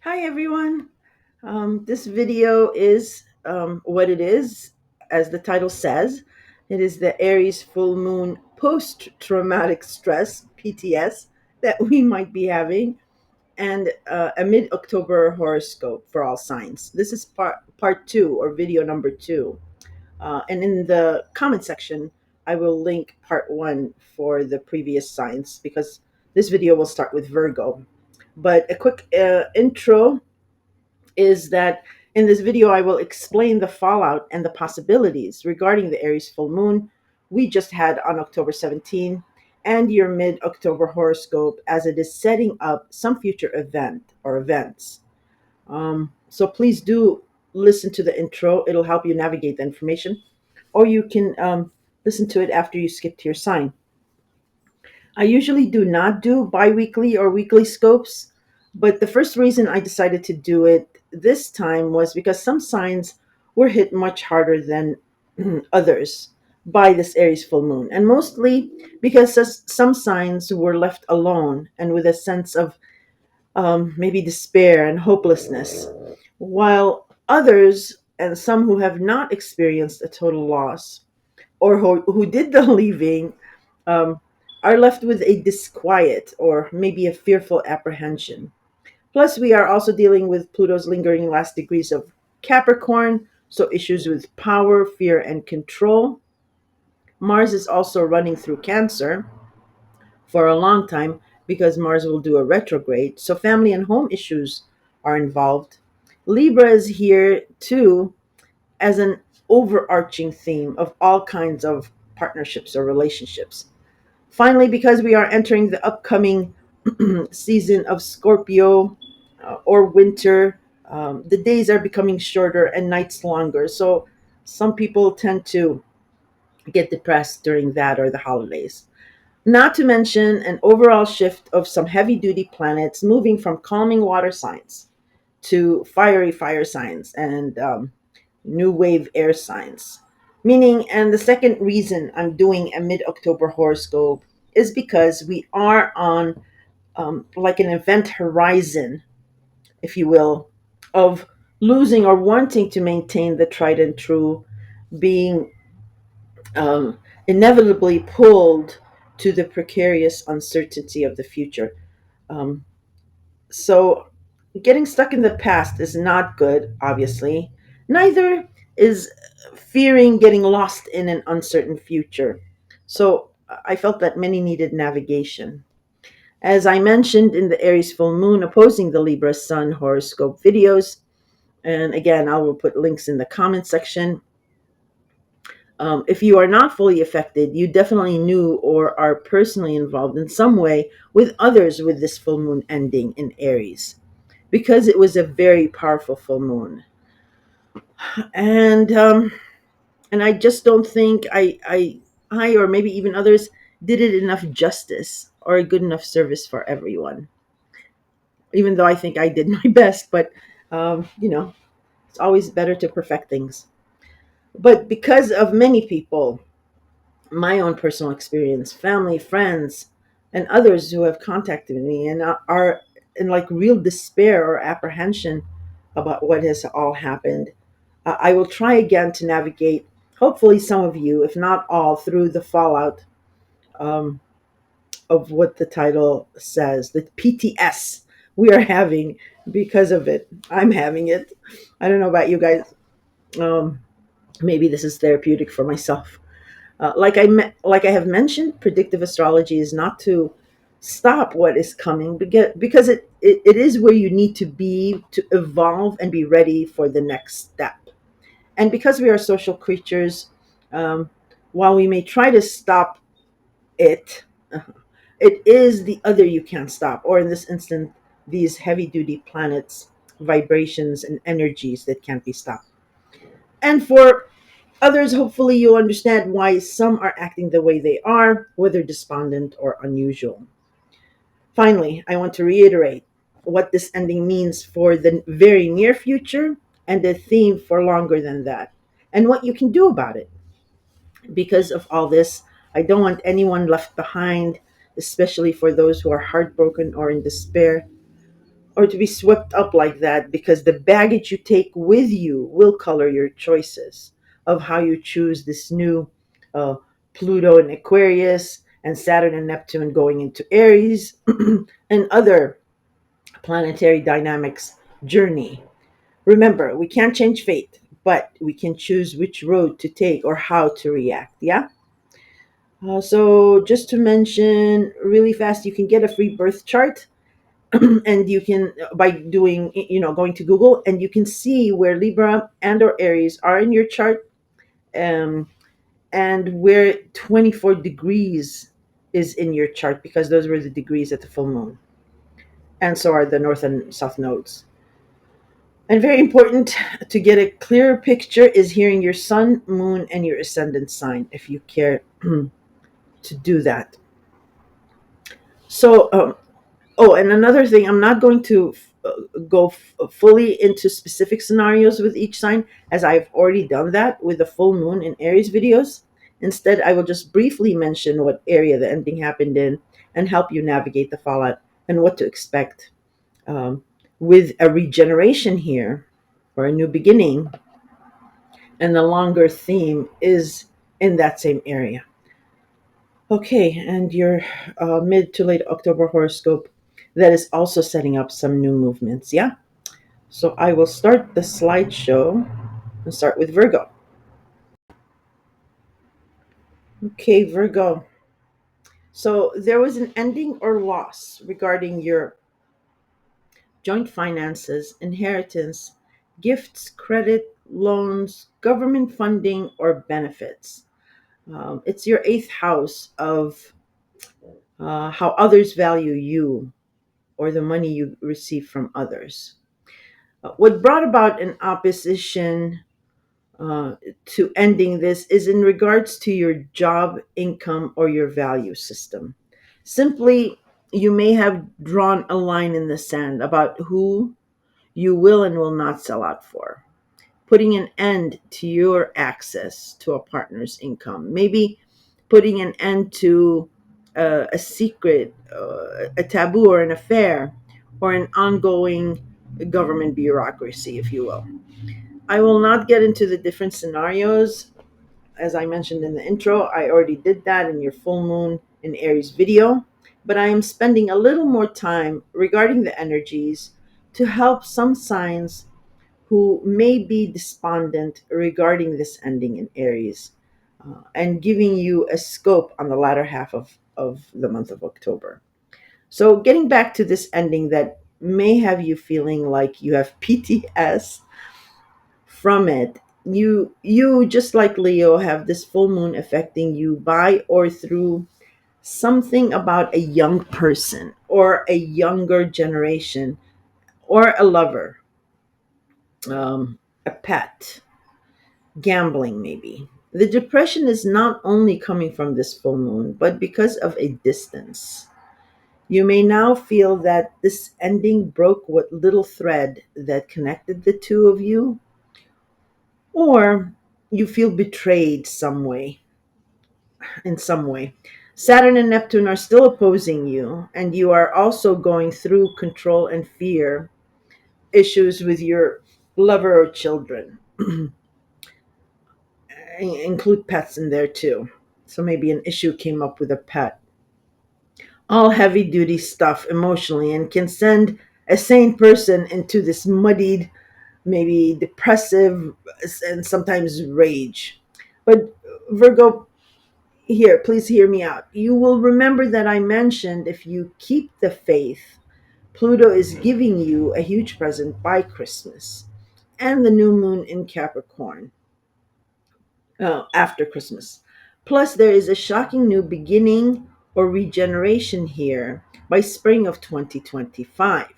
Hi everyone. This video is what it is, as the title says. It is the Aries full moon post traumatic stress (PTS) that we might be having, and a mid October horoscope for all signs. This is part two, or video number two. And in the comment section, I will link part one for the previous signs because this video will start with Virgo. But a quick intro is that in this video, I will explain the fallout and the possibilities regarding the Aries full moon we just had on October 17 and your mid October horoscope as it is setting up some future event or events. So please do listen to the intro, it'll help you navigate the information, or you can listen to it after you skip to your sign. I usually do not do bi-weekly or weekly scopes, but the first reason I decided to do it this time was because some signs were hit much harder than others by this Aries full moon, and mostly because some signs were left alone and with a sense of maybe despair and hopelessness, while others and some who have not experienced a total loss or who did the leaving um, are left with a disquiet or maybe a fearful apprehension. Plus, we are also dealing with Pluto's lingering last degrees of Capricorn, so issues with power, fear, and control. Mars is also running through Cancer for a long time because Mars will do a retrograde, so family and home issues are involved. Libra is here too as an overarching theme of all kinds of partnerships or relationships. Finally, because we are entering the upcoming season of Scorpio or winter, the days are becoming shorter and nights longer. So some people tend to get depressed during that or the holidays. Not to mention an overall shift of some heavy duty planets moving from calming water signs to fiery fire signs and new wave air signs. Meaning, and the second reason I'm doing a mid October horoscope is because we are on like an event horizon, if you will, of losing or wanting to maintain the tried and true, being um, inevitably pulled to the precarious uncertainty of the future. Um, so, getting stuck in the past is not good, obviously. Neither is fearing getting lost in an uncertain future. So, I felt that many needed navigation. As I mentioned in the Aries full moon opposing the Libra sun horoscope videos, and again, I will put links in the comment section. If you are not fully affected, you definitely knew or are personally involved in some way with others with this full moon ending in Aries because it was a very powerful full moon. And I just don't think I or maybe even others did it enough justice or a good enough service for everyone. Even though I think I did my best, but it's always better to perfect things. But because of many people, my own personal experience, family, friends, and others who have contacted me and are in like real despair or apprehension about what has all happened, I will try again to navigate, hopefully, some of you, if not all, through the fallout um, of what the title says, the PTS we are having because of it. I'm having it. I don't know about you guys. Um, Maybe this is therapeutic for myself. Like I have mentioned, predictive astrology is not to stop what is coming because it is where you need to be to evolve and be ready for the next step. And because we are social creatures, um, while we may try to stop it, it is the other you can't stop, or in this instant, these heavy duty planets, vibrations, and energies that can't be stopped. And for others, hopefully, you'll understand why some are acting the way they are, whether despondent or unusual. Finally, I want to reiterate what this ending means for the very near future and the theme for longer than that, and what you can do about it. Because of all this, I don't want anyone left behind, especially for those who are heartbroken or in despair. or to be swept up like that, because the baggage you take with you will color your choices of how you choose this new uh, Pluto in Aquarius and Saturn and Neptune going into Aries and other planetary dynamics journey. Remember, we can't change fate, but we can choose which road to take or how to react. Yeah. So just to mention really fast, you can get a free birth chart, and you can by doing going to Google, and you can see where Libra and or Aries are in your chart, um, and where 24 degrees is in your chart, because those were the degrees at the full moon, and so are the north and south nodes. And very important to get a clearer picture is hearing your sun, moon, and your ascendant sign, if you care to do that. So, oh, and another thing, I'm not going to go fully into specific scenarios with each sign, as I've already done that with the full moon and Aries videos. Instead, I will just briefly mention what area the ending happened in and help you navigate the fallout and what to expect um, with a regeneration here or a new beginning. And the longer theme is in that same area. Okay, and your mid to late October horoscope that is also setting up some new movements, yeah? So I will start the slideshow and start with Virgo. Okay, Virgo. So there was an ending or loss regarding your joint finances, inheritance, gifts, credit, loans, government funding, or benefits. It's your eighth house of how others value you or the money you receive from others. What brought about an opposition uh, to ending this is in regards to your job, income, or your value system. Simply, you may have drawn a line in the sand about who you will and will not sell out for, putting an end to your access to a partner's income, maybe putting an end to a secret, a taboo, or an affair, or an ongoing government bureaucracy, if you will. I will not get into the different scenarios. As I mentioned in the intro, I already did that in your full moon in Aries video, but I am spending a little more time regarding the energies to help some signs who may be despondent regarding this ending in Aries, and giving you a scope on the latter half of the month of October. So, getting back to this ending that may have you feeling like you have PTS from it, you just like Leo have this full moon affecting you by or through something about a young person or a younger generation or a lover, a pet, gambling maybe. The depression is not only coming from this full moon, but because of a distance. You may now feel that this ending broke what little thread that connected the two of you, or you feel betrayed in some way. Saturn and Neptune are still opposing you, and you are also going through control and fear issues with your lover or children. Include pets in there too. So maybe an issue came up with a pet. All heavy duty stuff emotionally, and can send a sane person into this muddied, maybe depressive, and sometimes rage. But Virgo, here, please hear me out. You will remember that I mentioned if you keep the faith, Pluto is giving you a huge present by Christmas and the new moon in Capricorn after Christmas. Plus, there is a shocking new beginning or regeneration here by spring of 2025.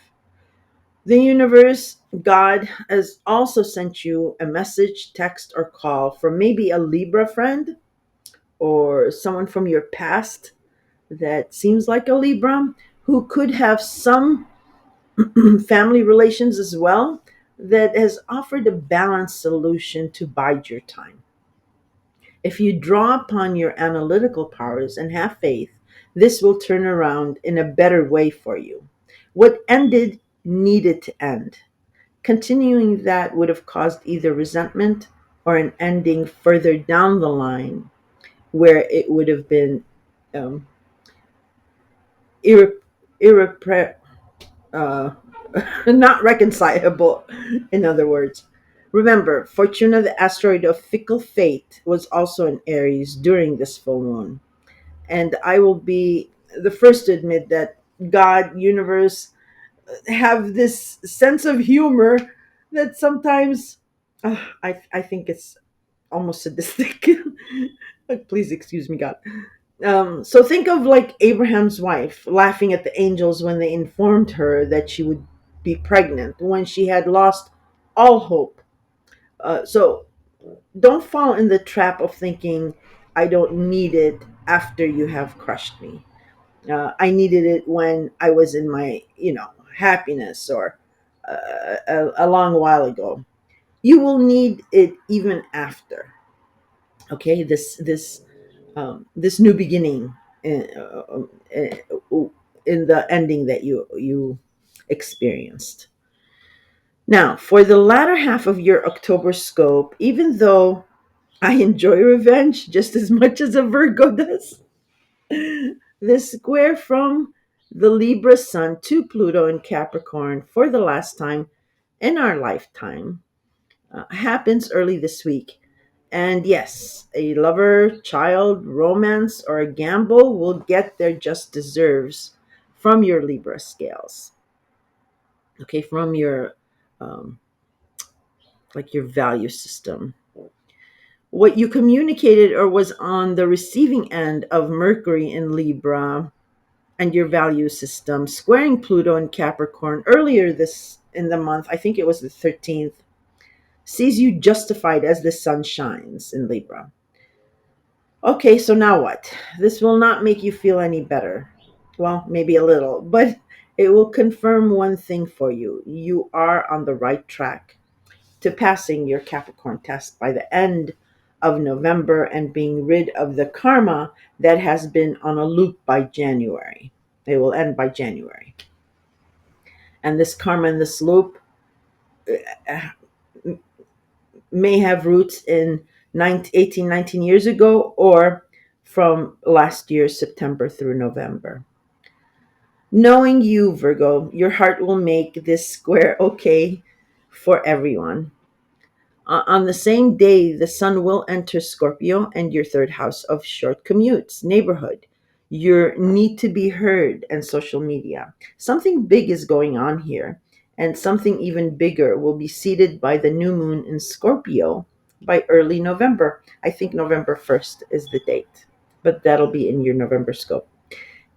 The universe, God, has also sent you a message, text, or call from maybe a Libra friend or someone from your past that seems like a Libra, who could have some family relations as well, that has offered a balanced solution to bide your time. If you draw upon your analytical powers and have faith, this will turn around in a better way for you. What ended needed to end. Continuing that would have caused either resentment or an ending further down the line where it would have been um, irre- irrepre- uh, not reconcilable, in other words. Remember, Fortuna, the asteroid of fickle fate, was also in Aries during this full moon. And I will be the first to admit that God, universe, have this sense of humor that sometimes I think it's almost sadistic. Please excuse me, God. So think of like Abraham's wife laughing at the angels when they informed her that she would be pregnant when she had lost all hope. So don't fall in the trap of thinking, I don't need it after you have crushed me. I needed it when I was in my, happiness or a long while ago. You will need it even after. Okay, this new beginning in, in the ending that you experienced. Now, for the latter half of your October scope, even though I enjoy revenge just as much as a Virgo does, the square from the Libra Sun to Pluto in Capricorn for the last time in our lifetime happens early this week. And yes, a lover, child, romance, or a gamble will get their just deserves from your Libra scales. Okay, from your um, like your value system. What you communicated or was on the receiving end of Mercury in Libra and your value system squaring Pluto in Capricorn earlier this in the month, I think it was the 13th, sees you justified as the sun shines in Libra. Okay, so now what? This will not make you feel any better. Well, maybe a little, but it will confirm one thing for you. You are on the right track to passing your Capricorn test by the end of November and being rid of the karma that has been on a loop by January. It will end by January. And this karma and this loop uh, may have roots in 18, 19 years ago or from last year, September through November. Knowing you, Virgo, your heart will make this square okay for everyone. On the same day, the sun will enter Scorpio and your third house of short commutes, neighborhood, your need to be heard, and social media. Something big is going on here, and something even bigger will be seeded by the new moon in Scorpio by early November. I think November 1st is the date, but that'll be in your November scope.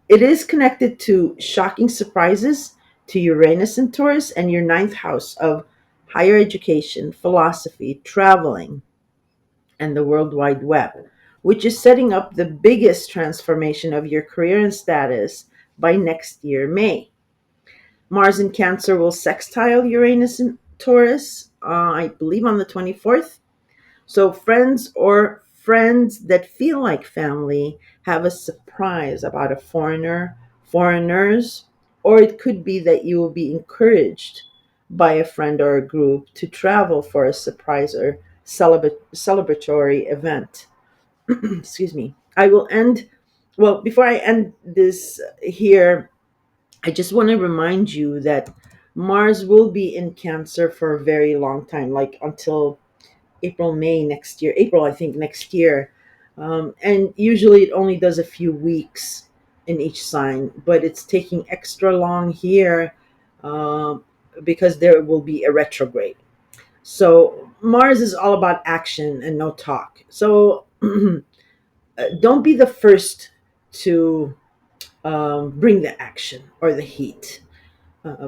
It is connected to shocking surprises, to Uranus and Taurus, and your ninth house of higher education, philosophy, traveling, and the World Wide Web, which is setting up the biggest transformation of your career and status by next year, May. Mars in Cancer will sextile Uranus and Taurus, I believe on the 24th. So friends that feel like family have a surprise about a foreigners, or it could be that you will be encouraged by a friend or a group to travel for a surprise or celebratory event. Excuse me. I will end, well, before I end this here, I just want to remind you that Mars will be in Cancer for a very long time, like until April, May next year. April, I think, next year. And usually it only does a few weeks in each sign, but it's taking extra long here um, because there will be a retrograde. So Mars is all about action and no talk. So don't be the first to bring the action or the heat.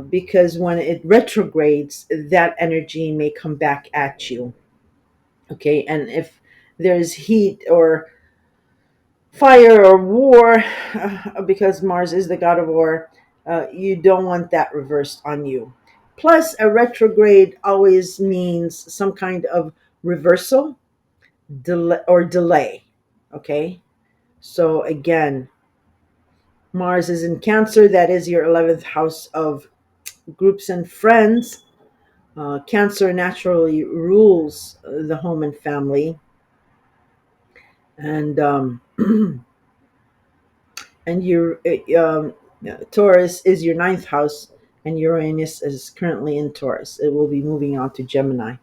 Because when it retrogrades, that energy may come back at you. Okay, and if there's heat or fire or war, because Mars is the god of war, you don't want that reversed on you. Plus, a retrograde always means some kind of reversal or delay. Okay, so again, Mars is in Cancer, that is your 11th house of groups and friends. Cancer naturally rules the home and family, and and your Taurus is your ninth house, and Uranus is currently in Taurus. It will be moving on to Gemini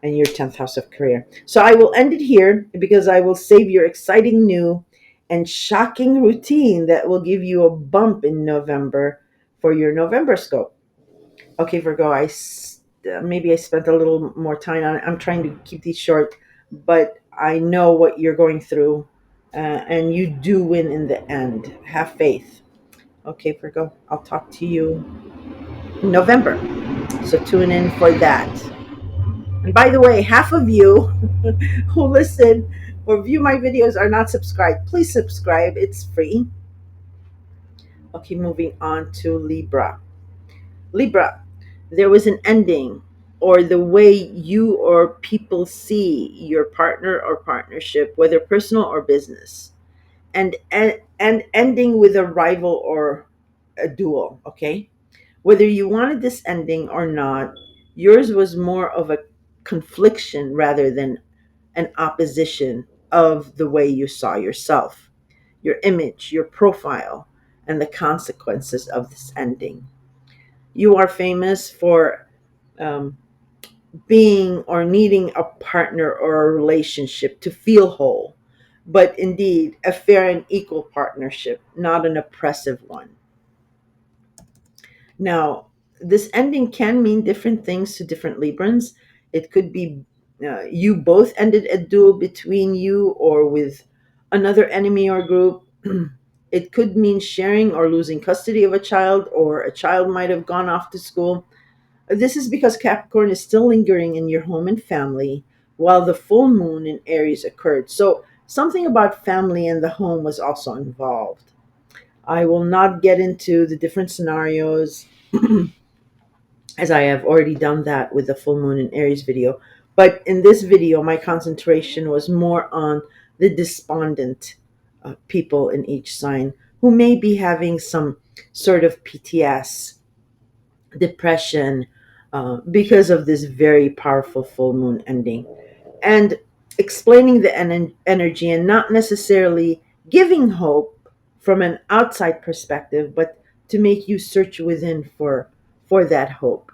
and your 10th house of career. So I will end it here because I will save your exciting new and shocking routine that will give you a bump in November for your November scope. Okay, Virgo, maybe I spent a little more time on it. I'm trying to keep these short, but I know what you're going through, and you do win in the end. Have faith. Okay, Virgo, I'll talk to you in November. So tune in for that. And by the way, half of you who listen or view my videos are not subscribed. Please subscribe, it's free. Okay, moving on to Libra. Libra, there was an ending, or the way you or people see your partner or partnership, whether personal or business, and ending with a rival or a duel. Okay, whether you wanted this ending or not, yours was more of a confliction rather than an opposition of the way you saw yourself, your image, your profile, and the consequences of this ending. You are famous for um, being or needing a partner or a relationship to feel whole, but indeed a fair and equal partnership, not an oppressive one. Now, this ending can mean different things to different Librans. It could be you both ended a duel between you or with another enemy or group. It could mean sharing or losing custody of a child, or a child might have gone off to school. This is because Capricorn is still lingering in your home and family while the full moon in Aries occurred. So, something about family and the home was also involved. I will not get into the different scenarios as I have already done that with the full moon in Aries video. But in this video, my concentration was more on the despondent people in each sign who may be having some sort of PTS, depression, because of this very powerful full moon ending. And explaining the energy and not necessarily giving hope from an outside perspective, but to make you search within for that hope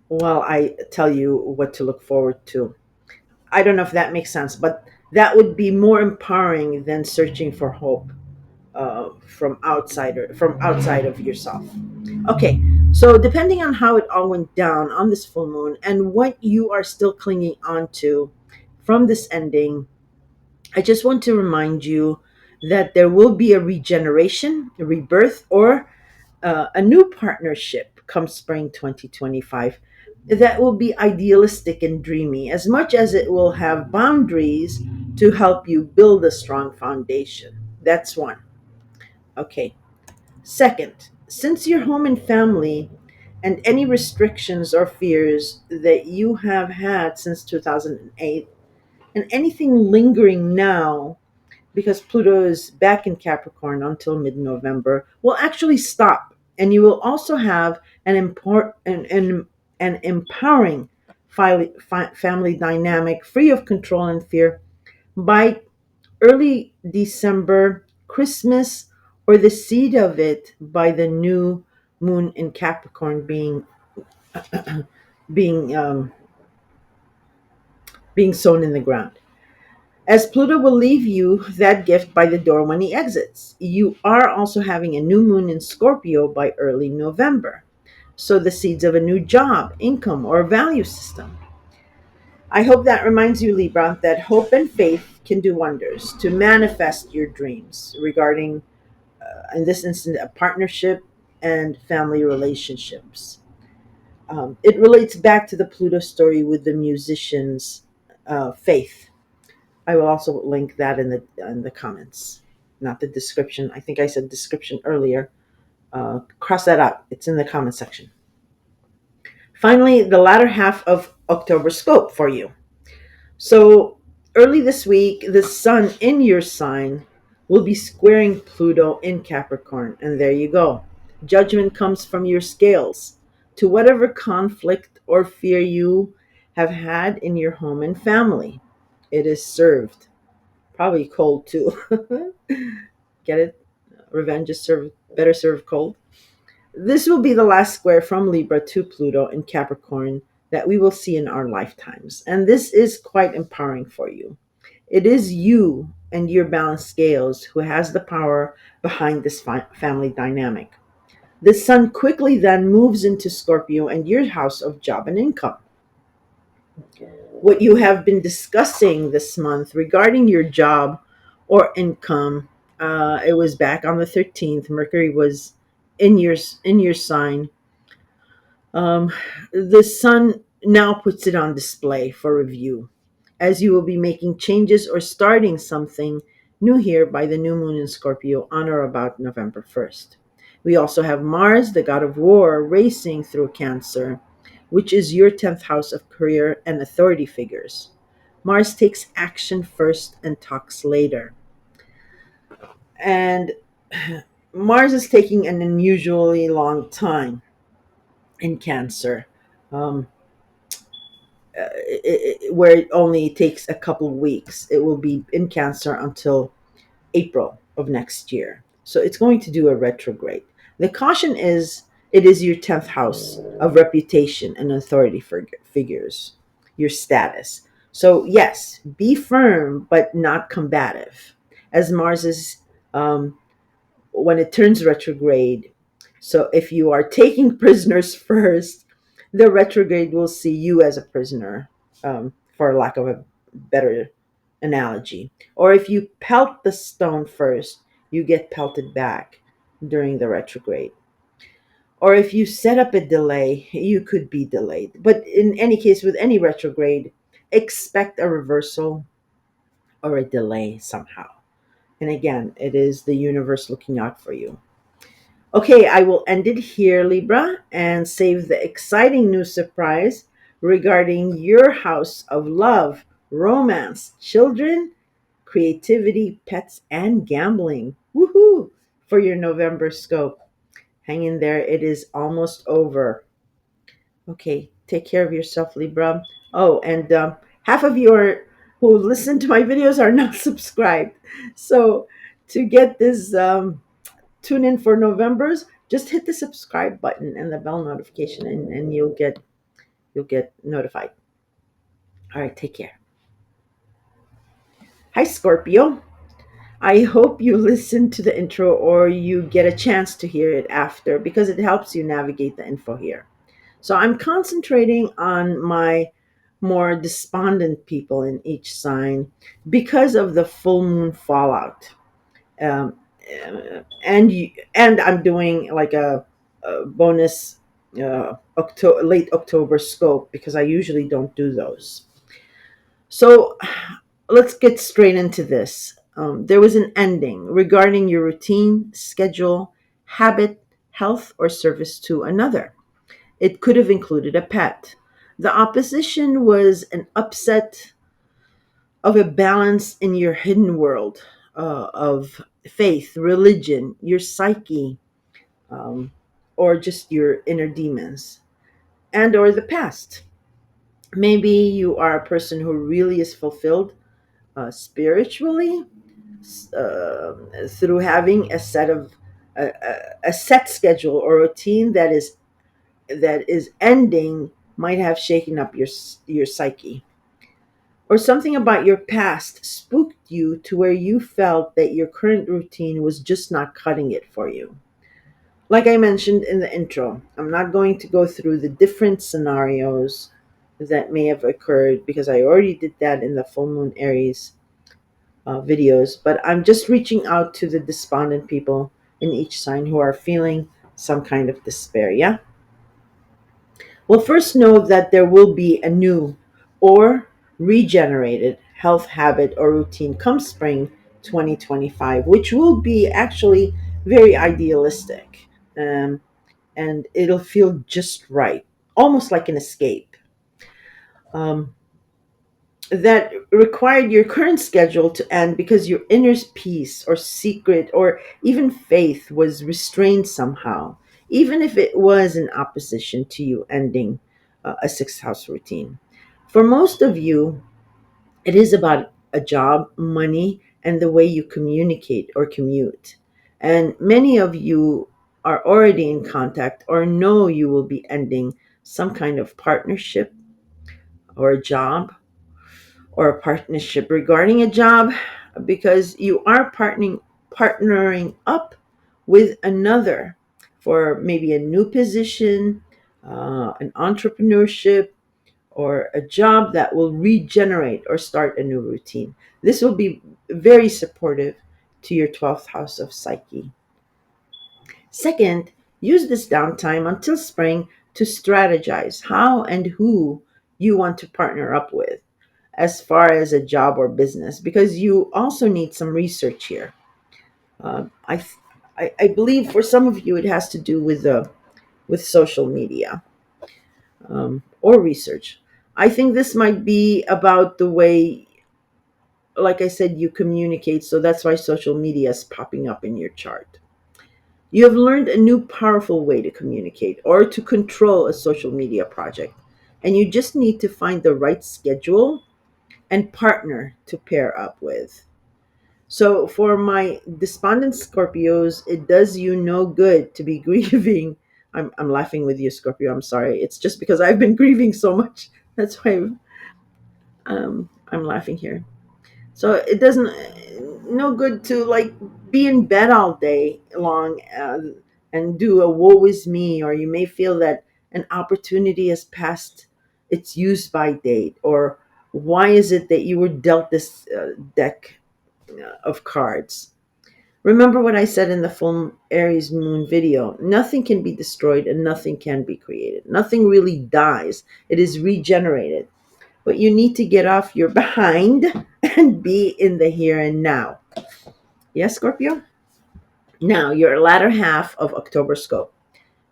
while I tell you what to look forward to. I don't know if that makes sense, but that would be more empowering than searching for hope from outside of yourself. Okay, so depending on how it all went down on this full moon and what you are still clinging on to from this ending, I just want to remind you that there will be a regeneration, a rebirth, or a new partnership come spring 2025 that will be idealistic and dreamy, as much as it will have boundaries to help you build a strong foundation. That's one. Okay. Second, since your home and family and any restrictions or fears that you have had since 2008, and anything lingering now because Pluto is back in Capricorn until mid November, will actually stop. And you will also have an empowering family dynamic free of control and fear by early December, Christmas, or the seed of it by the new moon in Capricorn being being sown in the ground. As Pluto will leave you that gift by the door when he exits. You are also having a new moon in Scorpio by early November. So the seeds of a new job, income, or value system. I hope that reminds you, Libra, that hope and faith can do wonders to manifest your dreams regarding, in this instance, a partnership and family relationships. It relates back to the Pluto story with the musician's faith. I will also link that in the comments, not the description. I think I said description earlier. Cross that out. It's in the comment section. Finally, the latter half of October scope for you. So early this week, the sun in your sign will be squaring Pluto in Capricorn, and there you go. Judgment comes from your scales. to whatever conflict or fear you have had in your home and family. It is served. Probably cold too. Get it? Revenge is served better served cold. This will be the last square from Libra to Pluto in Capricorn that we will see in our lifetimes. And this is quite empowering for you. It is you and your balanced scales who has the power behind this family dynamic. The sun quickly then moves into Scorpio and your house of job and income. What you have been discussing this month regarding your job or income, it was back on the 13th. Mercury was in your sign. um, the sun now puts it on display for review, as you will be making changes or starting something new here by the new moon in Scorpio on or about November 1st. We also have Mars, the god of war, racing through Cancer, which is your 10th house of career and authority figures. Mars takes action first and talks later. And Mars is taking an unusually long time in Cancer. Um, where it only takes a couple of weeks. It will be in Cancer until April of next year. So it's going to do a retrograde. The caution is it is your 10th house of reputation and authority figures, your status. So, yes, be firm but not combative. As Mars is, when it turns retrograde, so if you are taking prisoners first, the retrograde will see you as a prisoner, for lack of a better analogy. Or if you pelt the stone first, you get pelted back during the retrograde. Or if you set up a delay, you could be delayed. But in any case, with any retrograde, expect a reversal or a delay somehow. And again, it is the universe looking out for you. Okay, I will end it here, Libra, and save the exciting news surprise regarding your house of love, romance, children, creativity, pets, and gambling. Woohoo! For your November scope. Hang in there, it is almost over. Okay, take care of yourself, Libra. Oh, and half of you who listen to my videos are not subscribed. So to get this tune in for November's, just hit the subscribe button and the bell notification, and you'll get notified. All right, take care. Hi, Scorpio. I hope you listen to the intro or you get a chance to hear it after, because it helps you navigate the info here. So I'm concentrating on my more despondent people in each sign because of the full moon fallout. Um, and I'm doing like a bonus late October scope because I usually don't do those. So let's get straight into this. There was an ending regarding your routine, schedule, habit, health, or service to another. It could have included a pet. The opposition was an upset of a balance in your hidden world of faith, religion, your psyche, um, or just your inner demons, and or the past. Maybe you are a person who really is fulfilled spiritually, through having a set schedule or routine that is ending, might have shaken up your psyche. Or something about your past spooked you to where you felt that your current routine was just not cutting it for you. Like I mentioned in the intro, I'm not going to go through the different scenarios that may have occurred because I already did that in the full moon Aries videos, but I'm just reaching out to the despondent people in each sign who are feeling some kind of despair. Yeah? Well, first know that there will be a new or regenerated health habit or routine come spring 2025, which will be actually very idealistic. And it'll feel just right, almost like an escape. Um, that required your current schedule to end because your inner peace or secret or even faith was restrained somehow. even if it was in opposition to you ending a sixth house routine. For most of you, it is about a job, money, and the way you communicate or commute. And many of you are already in contact or know you will be ending some kind of partnership or a job or a partnership regarding a job because you are partnering up with another for maybe a new position, an entrepreneurship, or a job that will regenerate or start a new routine. This will be very supportive to your 12th house of psyche. Second, use this downtime until spring to strategize how and who you want to partner up with as far as a job or business, because you also need some research here. Uh, I, I believe for some of you it has to do with social media or research. I think this might be about the way, like I said, you communicate. So that's why social media is popping up in your chart. You have learned a new powerful way to communicate or to control a social media project. And you just need to find the right schedule and partner to pair up with. So for my despondent Scorpios, it does you no good to be grieving. I'm laughing with you, Scorpio. I'm sorry. It's just because I've been grieving so much. That's why I'm laughing here. So it doesn't no good to like be in bed all day long and do a woe is me, or you may feel that an opportunity has passed its use by date, or why is it that you were dealt this deck of cards. Remember what I said in the full Aries moon video. Nothing can be destroyed and nothing can be created. Nothing really dies. It is regenerated. But you need to get off your behind and be in the here and now. Yes, Scorpio? Now, your latter half of October scope.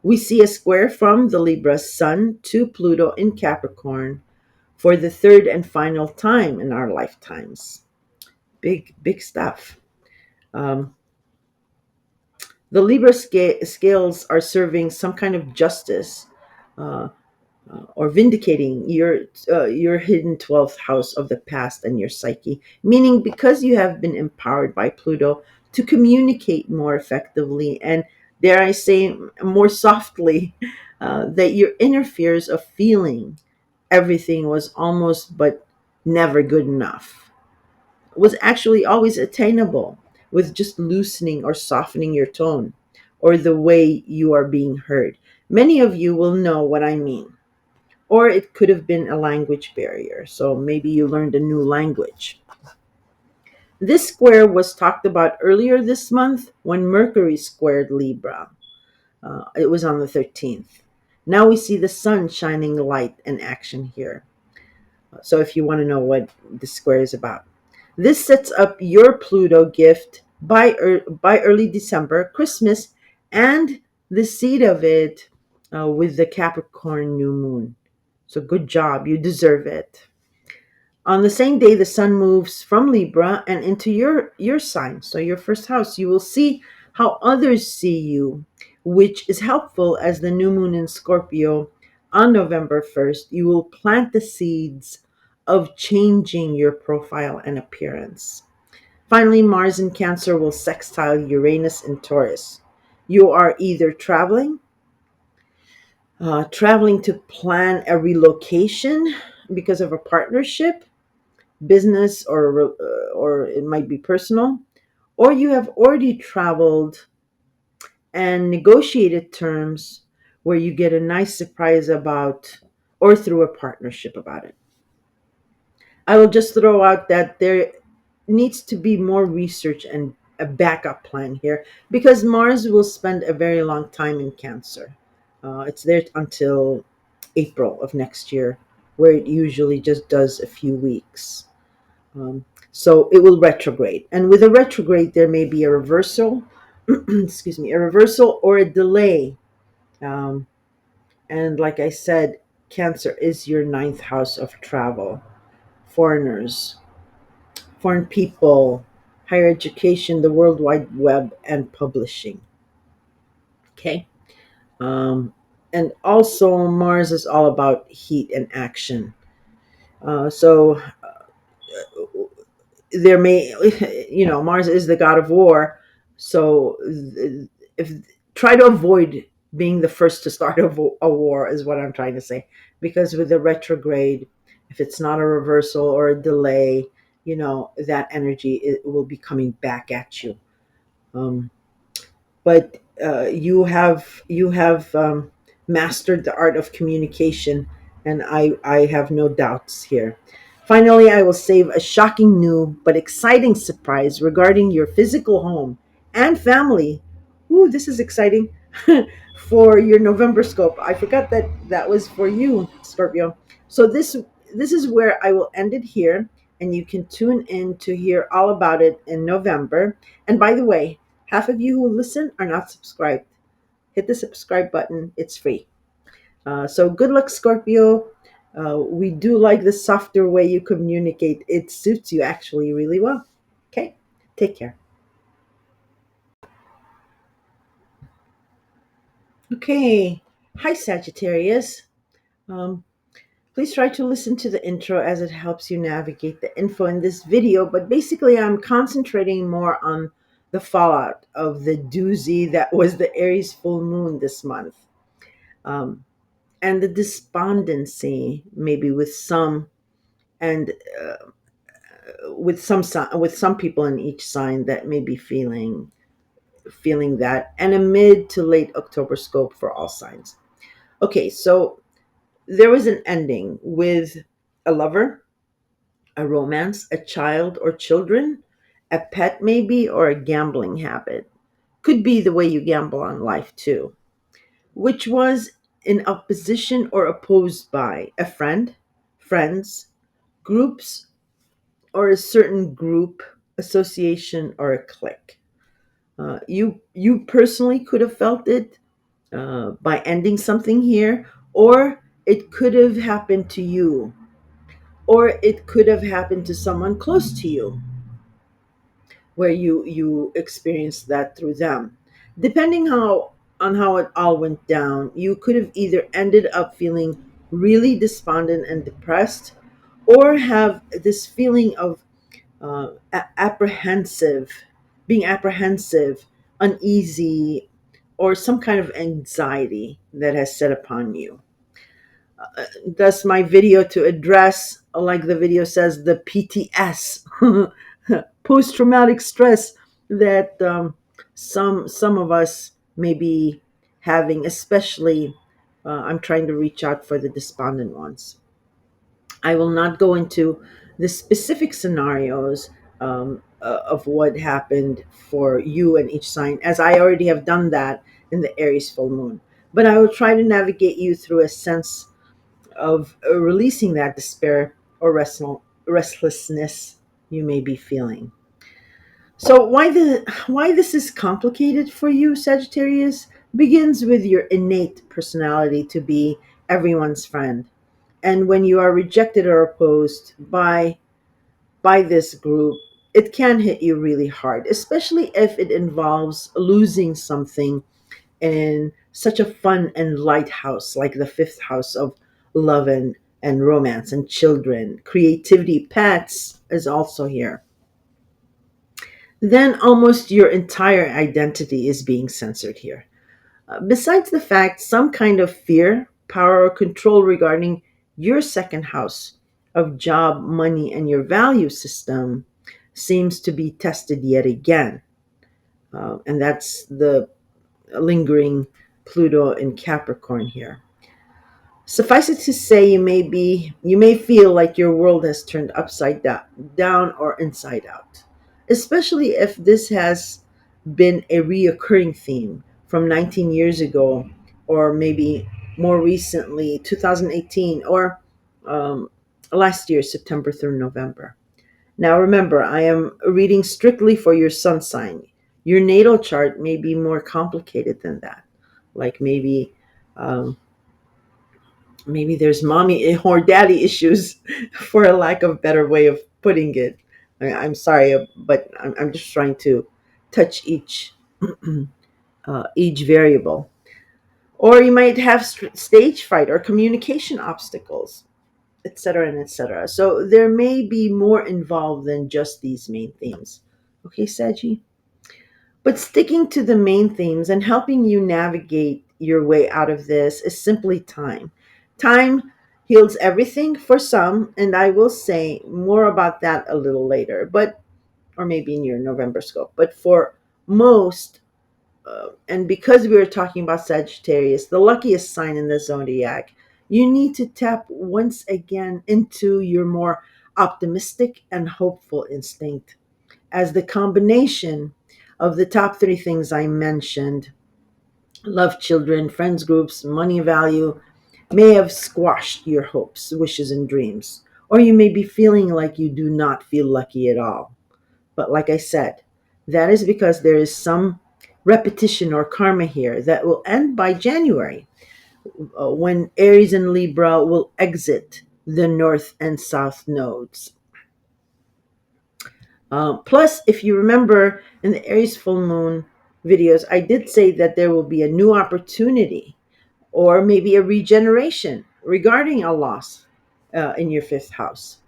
We see a square from the Libra Sun to Pluto in Capricorn for the third and final time in our lifetimes. Big, big stuff. Um, the Libra scales are serving some kind of justice uh, or vindicating your hidden 12th house of the past and your psyche, meaning because you have been empowered by Pluto to communicate more effectively and, dare I say, more softly, that your inner fears of feeling everything was almost but never good enough was actually always attainable with just loosening or softening your tone or the way you are being heard. Many of you will know what I mean. Or it could have been a language barrier. So maybe you learned a new language. This square was talked about earlier this month when Mercury squared Libra. It was on the 13th. Now we see the sun shining light and action here. So if you want to know what this square is about, this sets up your Pluto gift by early December, Christmas, and the seed of it with the Capricorn new moon. So good job. You deserve it. On the same day, the sun moves from Libra and into your sign, so your first house. You will see how others see you, which is helpful as the new moon in Scorpio on November 1st. You will plant the seeds of changing your profile and appearance. Finally, Mars in Cancer will sextile Uranus in Taurus. You are either traveling to plan a relocation because of a partnership, business, or it might be personal, or you have already traveled and negotiated terms where you get a nice surprise about or through a partnership about it. I will just throw out that there needs to be more research and a backup plan here because Mars will spend a very long time in Cancer. It's there until April of next year, where it usually just does a few weeks. So it will retrograde. And with a retrograde, there may be a reversal, excuse me, a reversal or a delay. Um, and like I said, Cancer is your ninth house of travel, foreigners, foreign people, higher education, the World Wide Web, and publishing. Okay. Um, and also, Mars is all about heat and action. So there may, Mars is the god of war. So if try to avoid being the first to start a war is what I'm trying to say, because with the retrograde, if it's not a reversal or a delay, that energy, it will be coming back at you. um, but you have mastered the art of communication, and I have no doubts here. Finally, I will save a shocking new but exciting surprise regarding your physical home and family. Ooh, this is exciting. For your November scope, I forgot that that was for you, Scorpio. So this is where I will end it here, and you can tune in to hear all about it in November. And by the way, half of you who listen are not subscribed. Hit the subscribe button, it's free. So good luck, Scorpio. We do like the softer way you communicate. It suits you actually really well. Okay, take care. Okay, hi, Sagittarius. Um, Please try to listen to the intro as it helps you navigate the info in this video. But basically, I'm concentrating more on the fallout of the doozy that was the Aries full moon this month. Um, and the despondency, maybe with some, and with some people in each sign that may be feeling that, and a mid to late October scope for all signs. Okay, so there was an ending with a lover, a romance, a child or children, a pet maybe, or a gambling habit. Could be the way you gamble on life too, which was in opposition or opposed by a friend, friends, groups, or a certain group, association, or a clique. You personally could have felt it by ending something here, or it could have happened to you, or it could have happened to someone close to you, where you experienced that through them. Depending how on how it all went down, you could have either ended up feeling really despondent and depressed, or have this feeling of apprehensive, being apprehensive, uneasy, or some kind of anxiety that has set upon you. Thus, my video to address, like the video says, the PTS, post traumatic stress, that some of us may be having, especially. I'm trying to reach out for the despondent ones. I will not go into the specific scenarios of what happened for you and each sign, as I already have done that in the Aries full moon. But I will try to navigate you through a sense of releasing that despair or restlessness you may be feeling. So why this is complicated for you, Sagittarius, begins with your innate personality to be everyone's friend. And when you are rejected or opposed by this group, it can hit you really hard, especially if it involves losing something in such a fun and light house like the fifth house of love and romance and children. Creativity, pets is also here. Then almost your entire identity is being censored here. Besides the fact, some kind of fear, power, or control regarding your second house of job, money, and your value system seems to be tested yet again. And that's the lingering Pluto in Capricorn here. Suffice it to say, you may feel like your world has turned upside down or inside out, especially if this has been a reoccurring theme from 19 years ago, or maybe more recently, 2018, or um, last year, September through November. Now, remember, I am reading strictly for your sun sign. Your natal chart may be more complicated than that. Like um, maybe there's mommy or daddy issues, for a lack of better way of putting it. I'm sorry, but I'm just trying to touch each variable. Or you might have stage fright or communication obstacles, etc., and etc. So there may be more involved than just these main themes. Okay, Saji? But sticking to the main themes and helping you navigate your way out of this is simply time. Time heals everything for some, and I will say more about that a little later, but or maybe in your November scope. But for most, and because we were talking about Sagittarius, the luckiest sign in the zodiac, you need to tap once again into your more optimistic and hopeful instinct, as the combination of the top three things I mentioned, love, children, friends groups, money value, may have squashed your hopes, wishes, and dreams. Or you may be feeling like you do not feel lucky at all. But like I said, that is because there is some repetition or karma here that will end by January, when Aries and Libra will exit the north and south nodes. Plus, if you remember in the Aries full moon videos, I did say that there will be a new opportunity or maybe a regeneration regarding a loss in your fifth house.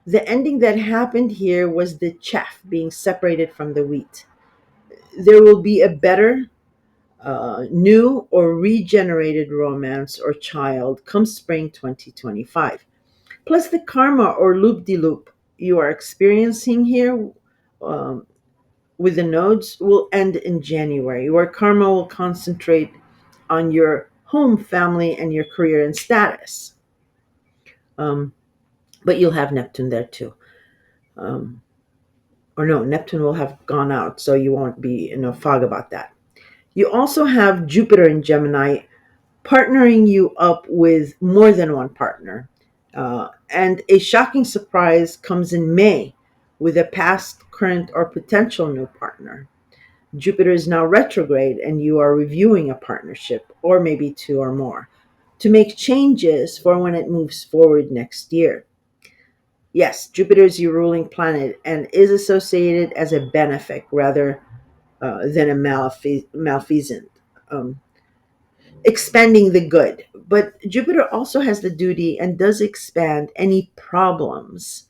The ending that happened here was the chaff being separated from the wheat. There will be a better, new, or regenerated romance or child come spring 2025. Plus, the karma or loop de loop you are experiencing here, um, with the nodes, will end in January, where karma will concentrate on your home, family, and your career and status. Um, but you'll have Neptune there too. Um, or no, Neptune will have gone out, so you won't be in a fog about that. You also have Jupiter in Gemini partnering you up with more than one partner. And a shocking surprise comes in May with a past, current, or potential new partner. Jupiter is now retrograde and you are reviewing a partnership, or maybe two or more, to make changes for when it moves forward next year. Yes, Jupiter is your ruling planet and is associated as a benefic rather than a malfeasant, expanding the good. But Jupiter also has the duty and does expand any problems,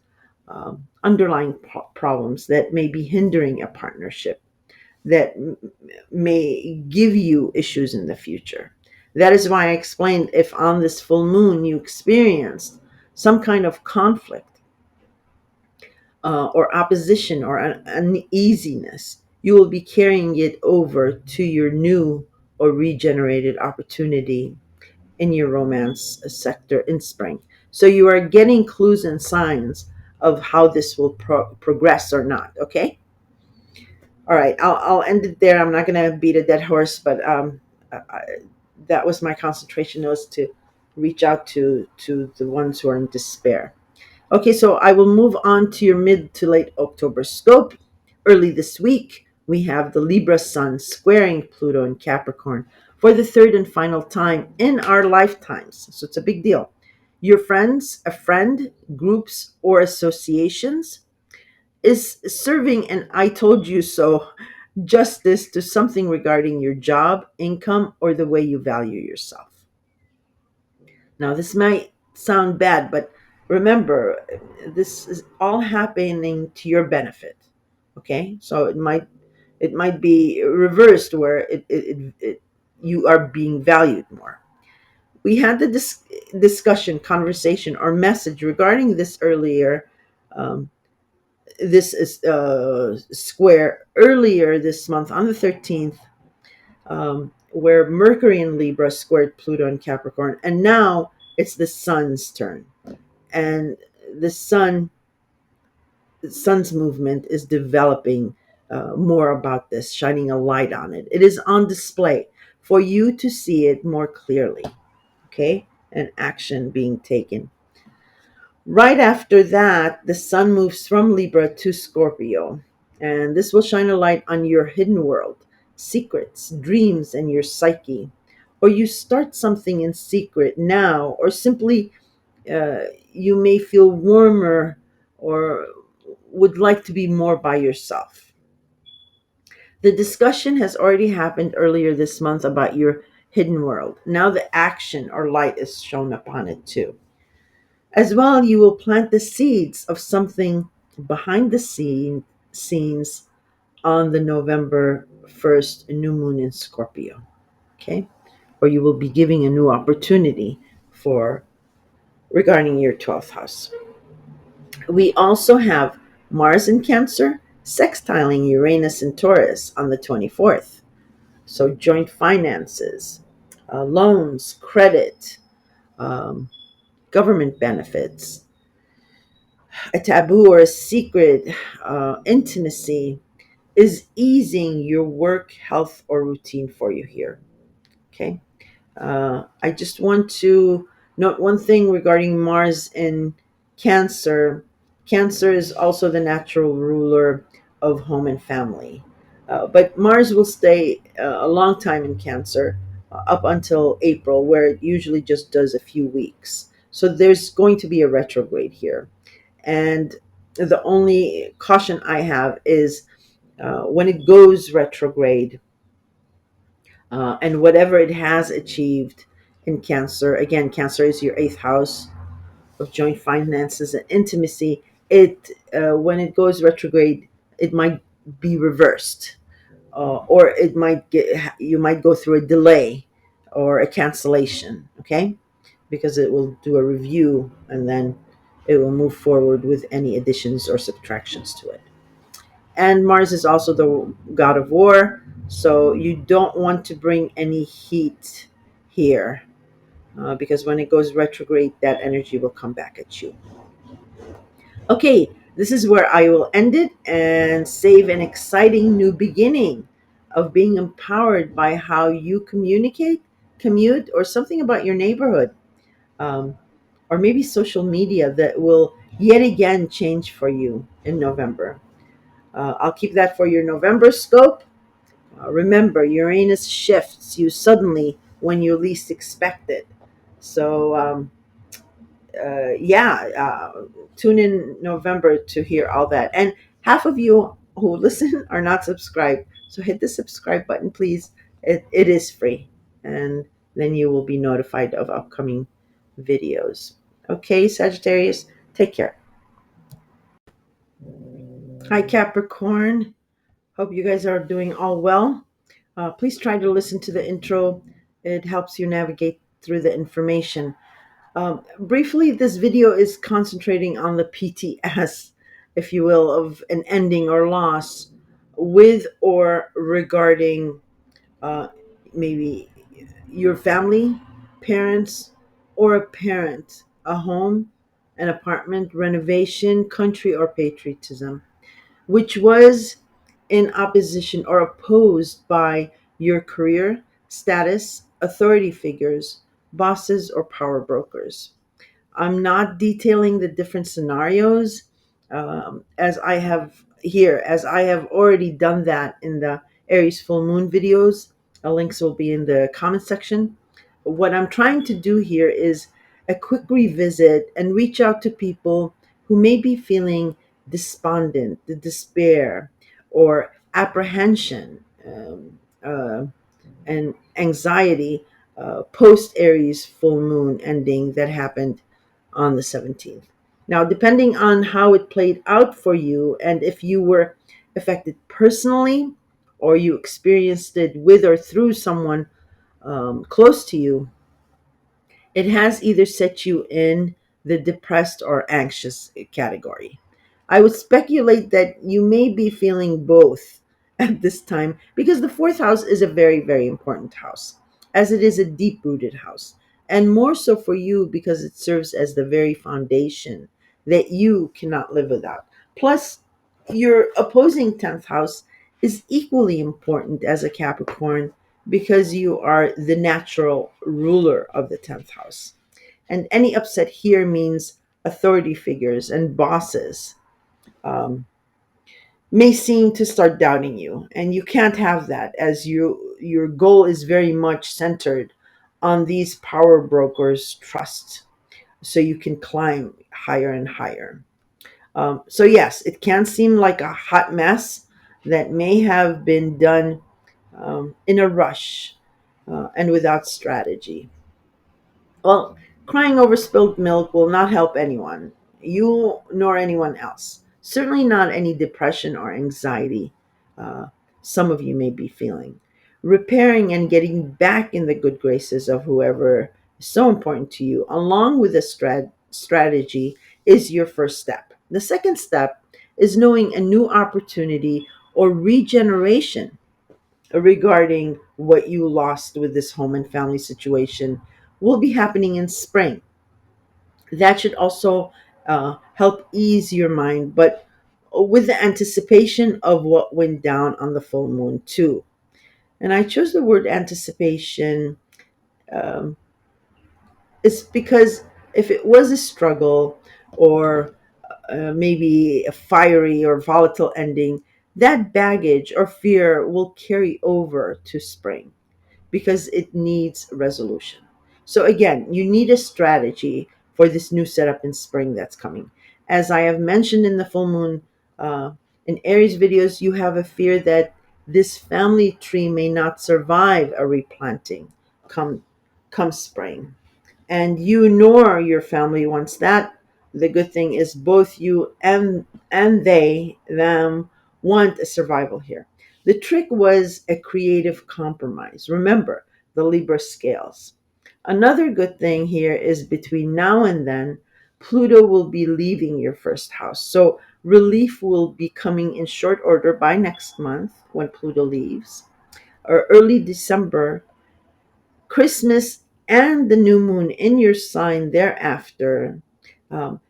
underlying problems that may be hindering a partnership, that may give you issues in the future. That is why I explained, if on this full moon you experienced some kind of conflict, or opposition or uneasiness, you will be carrying it over to your new or regenerated opportunity in your romance sector in spring. So you are getting clues and signs of how this will progress or not. Okay. All right. I'll end it there. I'm not going to beat a dead horse, but that was my concentration, was to reach out to the ones who are in despair. Okay, so I will move on to your mid to late October scope. Early this week, we have the Libra Sun squaring Pluto in Capricorn for the third and final time in our lifetimes. So it's a big deal. Your friends, a friend, groups, or associations is serving an I told you so justice to something regarding your job, income, or the way you value yourself. Now, this might sound bad, but remember, this is all happening to your benefit. Okay, so it might be reversed, where you are being valued more. We had the discussion, conversation, or message regarding this earlier. Um, this is square earlier this month on the 13th, where Mercury in Libra squared Pluto in Capricorn, and now it's the Sun's turn, and the Sun's movement is developing more about this, shining a light on it. It is on display for you to see it more clearly. Okay, and action being taken. Right after that, the Sun moves from Libra to Scorpio, and this will shine a light on your hidden world, secrets, dreams, and your psyche. Or you start something in secret now, or simply you may feel warmer or would like to be more by yourself. The discussion has already happened earlier this month about your hidden world. Now the action or light is shown upon it too. As well, you will plant the seeds of something behind the scenes on the November 1st new moon in Scorpio. Okay? Or you will be giving a new opportunity for regarding your 12th house. We also have Mars in Cancer sextiling Uranus in Taurus on the 24th. So, joint finances, loans, credit, um, government benefits, a taboo or a secret, intimacy is easing your work, health, or routine for you here. Okay. I just want to note one thing regarding Mars in Cancer. Cancer is also the natural ruler of home and family. But Mars will stay a long time in Cancer, up until April, where it usually just does a few weeks. So there's going to be a retrograde here. And the only caution I have is when it goes retrograde, and whatever it has achieved in Cancer, again, Cancer is your eighth house of joint finances and intimacy. It when it goes retrograde, it might be reversed, or it might get you might go through a delay or a cancellation. Okay, because it will do a review and then it will move forward with any additions or subtractions to it. And Mars is also the god of war, so you don't want to bring any heat here, because when it goes retrograde, that energy will come back at you. Okay, this is where I will end it and save an exciting new beginning of being empowered by how you communicate, commute, or something about your neighborhood, um, or maybe social media that will yet again change for you in November. I'll keep that for your November scope. Remember, Uranus shifts you suddenly when you least expect it. So, yeah, tune in November to hear all that. And half of you who listen are not subscribed. So hit the subscribe button, please. It is free. And then you will be notified of upcoming videos. Okay, Sagittarius, take care. Hi, Capricorn. Hope you guys are doing all well. Please try to listen to the intro. It helps you navigate through the information. Briefly, this video is concentrating on the PTS, if you will, of an ending or loss with or regarding uh, maybe your family, parents, or a parent, a home, an apartment, renovation, country, or patriotism, which was in opposition or opposed by your career, status, authority figures, bosses, or power brokers. I'm not detailing the different scenarios, as I have already done that in the Aries full moon videos. Links will be in the comment section. What I'm trying to do here is a quick revisit and reach out to people who may be feeling despondent, the despair, or apprehension, and anxiety post Aries full moon ending that happened on the 17th. Now, depending on how it played out for you and if you were affected personally or you experienced it with or through someone close to you, it has either set you in the depressed or anxious category. I would speculate that you may be feeling both at this time because the fourth house is a very, very important house, as it is a deep rooted house. And more so for you because it serves as the very foundation that you cannot live without. Plus, your opposing 10th house is equally important as a Capricorn because you are the natural ruler of the 10th house. And any upset here means authority figures and bosses um, may seem to start doubting you. And you can't have that, as your goal is very much centered on these power brokers' trust. So you can climb higher and higher. So, yes, it can seem like a hot mess that may have been done in a rush, and without strategy. Well, crying over spilled milk will not help anyone, you nor anyone else. Certainly not any depression or anxiety uh, some of you may be feeling. Repairing and getting back in the good graces of whoever is so important to you, along with a strategy, is your first step. The second step is knowing a new opportunity or regeneration regarding what you lost with this home and family situation will be happening in spring. That should also help ease your mind, but with the anticipation of what went down on the full moon, too. And I chose the word anticipation um, is because if it was a struggle or maybe a fiery or volatile ending, that baggage or fear will carry over to spring because it needs resolution. So, again, you need a strategy for this new setup in spring that's coming. As I have mentioned in the full moon in Aries videos, you have a fear that this family tree may not survive a replanting come, come spring, and you nor your family wants that. The good thing is both you and they them want a survival here. The trick was a creative compromise. Remember the Libra scales. Another good thing here is between now and then, Pluto will be leaving your first house. So relief will be coming in short order by next month when Pluto leaves, or early December. Christmas and the new moon in your sign thereafter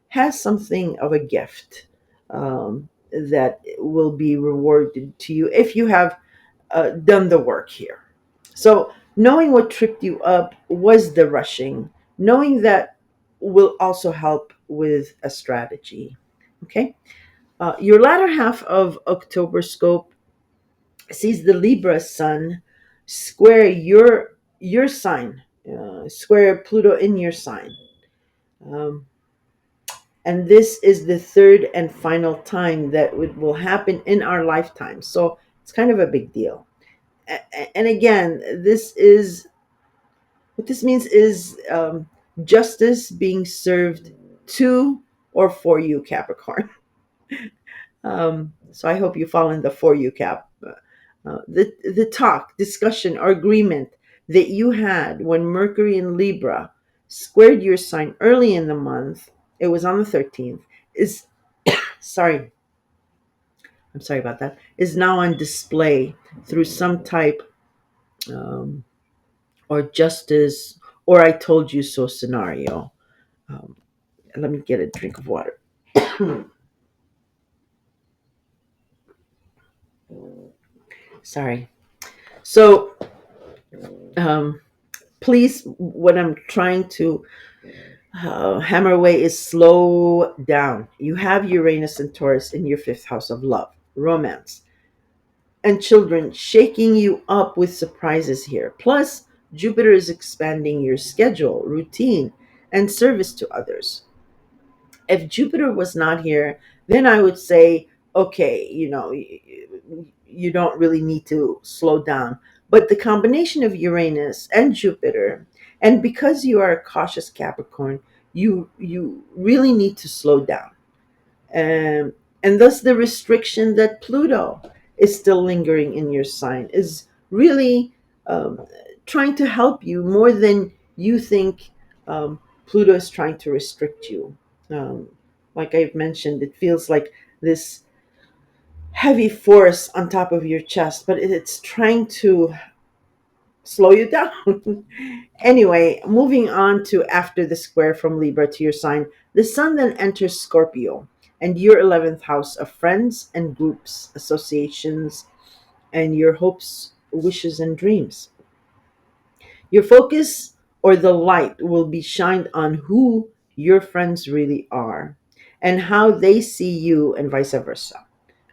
has something of a gift that will be rewarded to you if you have done the work here. So, knowing what tripped you up was the rushing. Knowing that will also help with a strategy. Okay? Your latter half of October scope sees the Libra sun square your sign, square Pluto in your sign. Um, and this is the third and final time that it will happen in our lifetime. So it's kind of a big deal. And again, this is what this means is justice being served to or for you, Capricorn. So I hope you fall in the for you cap. The talk, discussion, or agreement that you had when Mercury in Libra squared your sign early in the month, it was on the 13th, is, sorry, I'm sorry about that, is now on display through some type um, or justice or I told you so scenario. Um, Let me get a drink of water. Sorry. So, um, please, what I'm trying to hammer away is slow down. You have Uranus and Taurus in your fifth house of love, romance, and children shaking you up with surprises here. Plus, Jupiter is expanding your schedule, routine, and service to others. If Jupiter was not here, then I would say, okay, you don't really need to slow down. But the combination of Uranus and Jupiter, and because you are a cautious Capricorn, you really need to slow down. Um, and thus the restriction that Pluto is still lingering in your sign is really trying to help you more than you think Pluto is trying to restrict you. Um, like I've mentioned, it feels like this heavy force on top of your chest, but it's trying to slow you down. Anyway, moving on to after the square from Libra to your sign, the sun then enters Scorpio and your 11th house of friends and groups, associations, and your hopes, wishes, and dreams. Your focus or the light will be shined on who your friends really are and how they see you, and vice versa.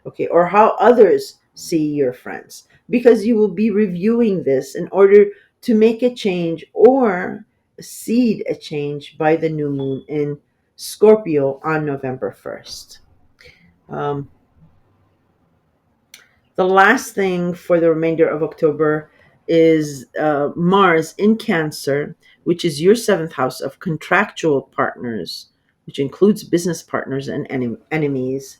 Okay, or how others see your friends, because you will be reviewing this in order to make a change or seed a change by the new moon in Scorpio on November 1st. The last thing for the remainder of October is Mars in Cancer, which is your seventh house of contractual partners, which includes business partners and enemies.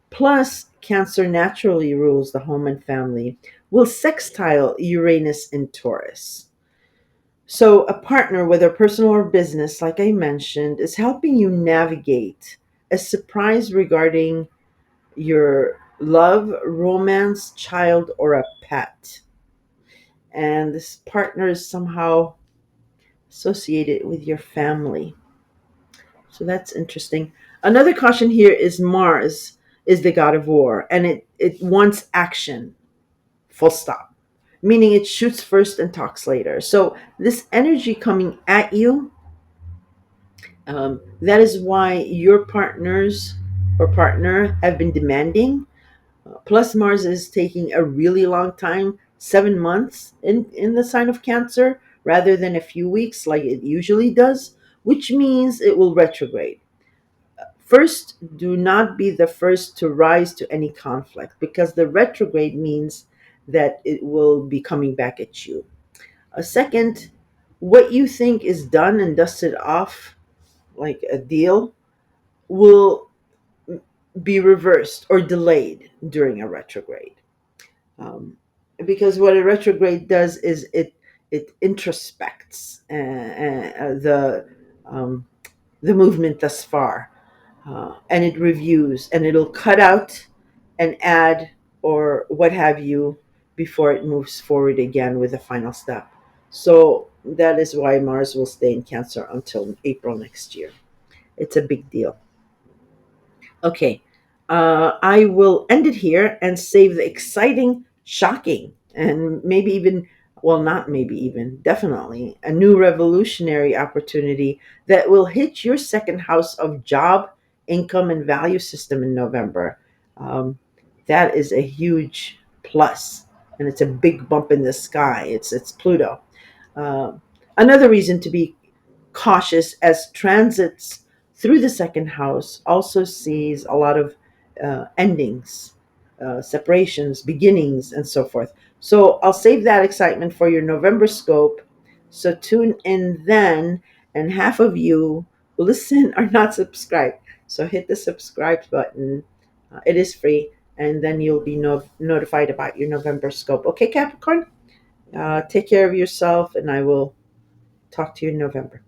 Plus, Cancer naturally rules the home and family, will sextile Uranus in Taurus. So, a partner, whether personal or business, like I mentioned, is helping you navigate a surprise regarding your love, romance, child, or a pet. And this partner is somehow associated with your family. So that's interesting. Another caution here is Mars is the god of war, and it wants action, full stop, meaning it shoots first and talks later. So this energy coming at you, that is why your partners or partner have been demanding. Plus, Mars is taking a really long time, 7 months in the sign of Cancer, rather than a few weeks like it usually does, which means it will retrograde. First, do not be the first to rise to any conflict because the retrograde means that it will be coming back at you. A second, what you think is done and dusted off, like a deal, will be reversed or delayed during a retrograde. Um, because what a retrograde does is it introspects um, the movement thus far, and it reviews and it'll cut out and add or what have you before it moves forward again with the final step. So that is why Mars will stay in Cancer until April next year. It's a big deal. Okay, I will end it here and save the exciting, shocking, and maybe even, well, not maybe even, definitely a new revolutionary opportunity that will hit your second house of job, income, and value system in November. Um, that is a huge plus, and it's a big bump in the sky. It's Pluto. Uh, Another reason to be cautious as transits through the second house also sees a lot of endings, separations, beginnings, and so forth. So I'll save that excitement for your November scope. So tune in then, and half of you who listen are not subscribed. So hit the subscribe button. It is free, and then you'll be notified about your November scope. Okay, Capricorn? Take care of yourself, and I will talk to you in November.